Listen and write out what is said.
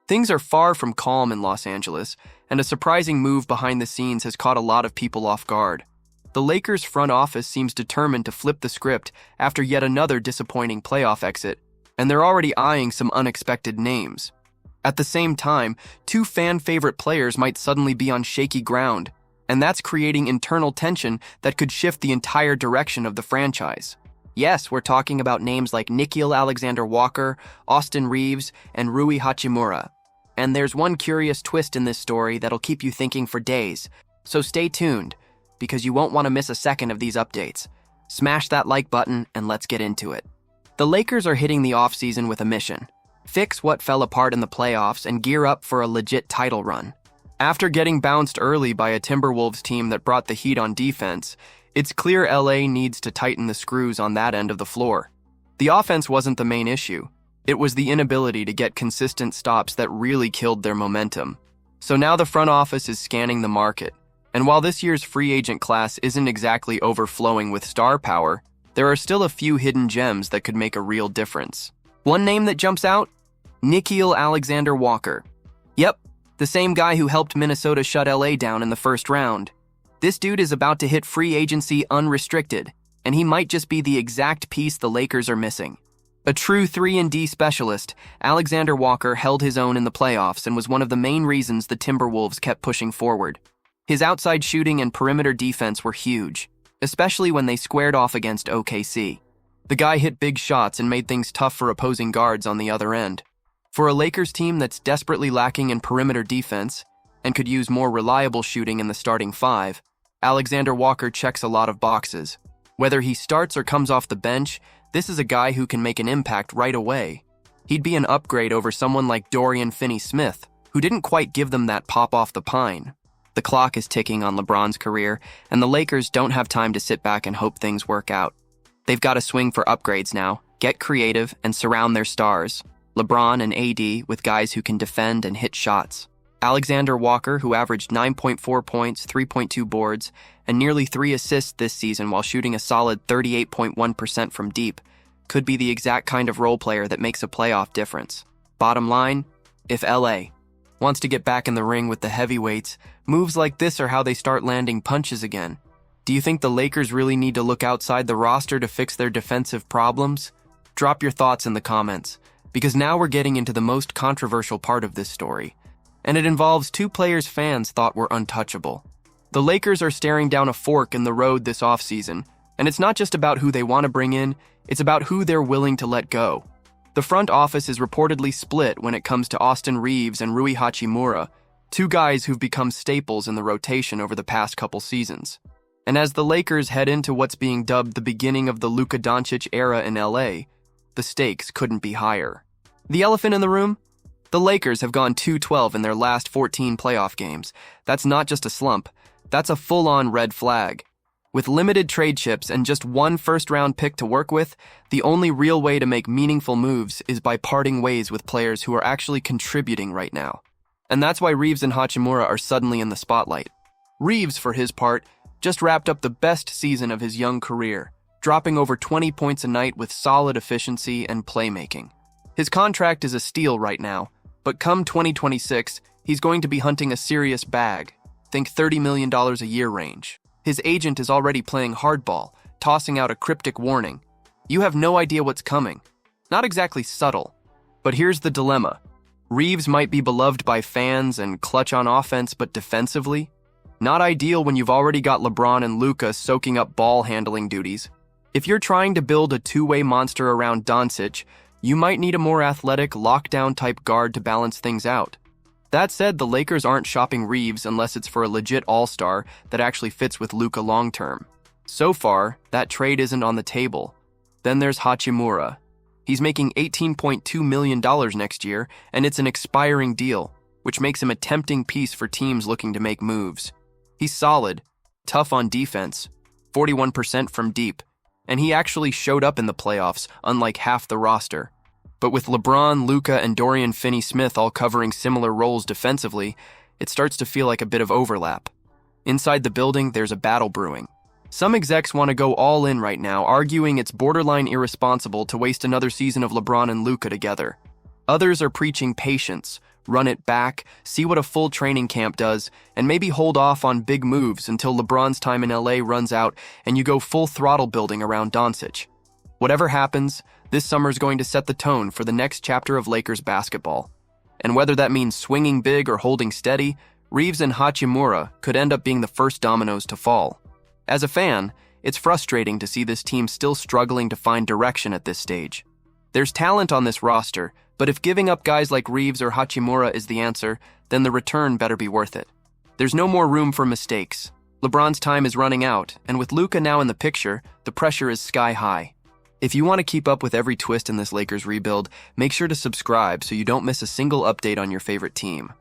Things are far from calm in Los Angeles, and a surprising move behind the scenes has caught a lot of people off guard. The Lakers front office seems determined to flip the script after yet another disappointing playoff exit, and they're already eyeing some unexpected names. At the same time, two fan-favorite players might suddenly be on shaky ground, and that's creating internal tension that could shift the entire direction of the franchise. Yes, we're talking about names like Nickeil Alexander-Walker, Austin Reaves, and Rui Hachimura. And there's one curious twist in this story that'll keep you thinking for days, so stay tuned, because you won't want to miss a second of these updates. Smash that like button and let's get into it. The Lakers are hitting the offseason with a mission: fix what fell apart in the playoffs and gear up for a legit title run. After getting bounced early by a Timberwolves team that brought the heat on defense, it's clear LA needs to tighten the screws on that end of the floor. The offense wasn't the main issue. It was the inability to get consistent stops that really killed their momentum. So now the front office is scanning the market. And while this year's free agent class isn't exactly overflowing with star power, there are still a few hidden gems that could make a real difference. One name that jumps out? Nickeil Alexander-Walker. Yep, the same guy who helped Minnesota shut LA down in the first round. This dude is about to hit free agency unrestricted, and he might just be the exact piece the Lakers are missing. A true 3-and-D specialist, Alexander Walker held his own in the playoffs and was one of the main reasons the Timberwolves kept pushing forward. His outside shooting and perimeter defense were huge, especially when they squared off against OKC. The guy hit big shots and made things tough for opposing guards on the other end. For a Lakers team that's desperately lacking in perimeter defense and could use more reliable shooting in the starting five, Alexander Walker checks a lot of boxes. Whether he starts or comes off the bench, this is a guy who can make an impact right away. He'd be an upgrade over someone like Dorian Finney-Smith, who didn't quite give them that pop off the pine. The clock is ticking on LeBron's career, and the Lakers don't have time to sit back and hope things work out. They've got to swing for upgrades now, get creative, and surround their stars, LeBron and AD, with guys who can defend and hit shots. Alexander Walker, who averaged 9.4 points, 3.2 boards, and nearly 3 assists this season while shooting a solid 38.1% from deep, could be the exact kind of role player that makes a playoff difference. Bottom line, if LA wants to get back in the ring with the heavyweights, moves like this are how they start landing punches again. Do you think the Lakers really need to look outside the roster to fix their defensive problems? Drop your thoughts in the comments, because now we're getting into the most controversial part of this story, and it involves two players fans thought were untouchable. The Lakers are staring down a fork in the road this offseason, and it's not just about who they want to bring in, it's about who they're willing to let go. The front office is reportedly split when it comes to Austin Reaves and Rui Hachimura, two guys who've become staples in the rotation over the past couple seasons. And as the Lakers head into what's being dubbed the beginning of the Luka Doncic era in LA, the stakes couldn't be higher. The elephant in the room? The Lakers have gone 2-12 in their last 14 playoff games. That's not just a slump, that's a full-on red flag. With limited trade chips and just one first-round pick to work with, the only real way to make meaningful moves is by parting ways with players who are actually contributing right now. And that's why Reaves and Hachimura are suddenly in the spotlight. Reaves, for his part, just wrapped up the best season of his young career, dropping over 20 points a night with solid efficiency and playmaking. His contract is a steal right now, but come 2026, he's going to be hunting a serious bag. Think $30 million a year range. His agent is already playing hardball, tossing out a cryptic warning. You have no idea what's coming. Not exactly subtle, but here's the dilemma. Reaves might be beloved by fans and clutch on offense, but defensively? Not ideal when you've already got LeBron and Luka soaking up ball-handling duties. If you're trying to build a two-way monster around Doncic, you might need a more athletic, lockdown-type guard to balance things out. That said, the Lakers aren't shopping Reaves unless it's for a legit all-star that actually fits with Luka long-term. So far, that trade isn't on the table. Then there's Hachimura. He's making $18.2 million next year, and it's an expiring deal, which makes him a tempting piece for teams looking to make moves. He's solid, tough on defense, 41% from deep, and he actually showed up in the playoffs, unlike half the roster. But with LeBron, Luka, and Dorian Finney-Smith all covering similar roles defensively, it starts to feel like a bit of overlap. Inside the building, there's a battle brewing. Some execs want to go all in right now, arguing it's borderline irresponsible to waste another season of LeBron and Luka together. Others are preaching patience, run it back, see what a full training camp does, and maybe hold off on big moves until LeBron's time in LA runs out and you go full throttle building around Doncic. Whatever happens, this summer's going to set the tone for the next chapter of Lakers basketball. And whether that means swinging big or holding steady, Reeves and Hachimura could end up being the first dominoes to fall. As a fan, it's frustrating to see this team still struggling to find direction at this stage. There's talent on this roster, but if giving up guys like Reeves or Hachimura is the answer, then the return better be worth it. There's no more room for mistakes. LeBron's time is running out, and with Luka now in the picture, the pressure is sky high. If you want to keep up with every twist in this Lakers rebuild, make sure to subscribe so you don't miss a single update on your favorite team.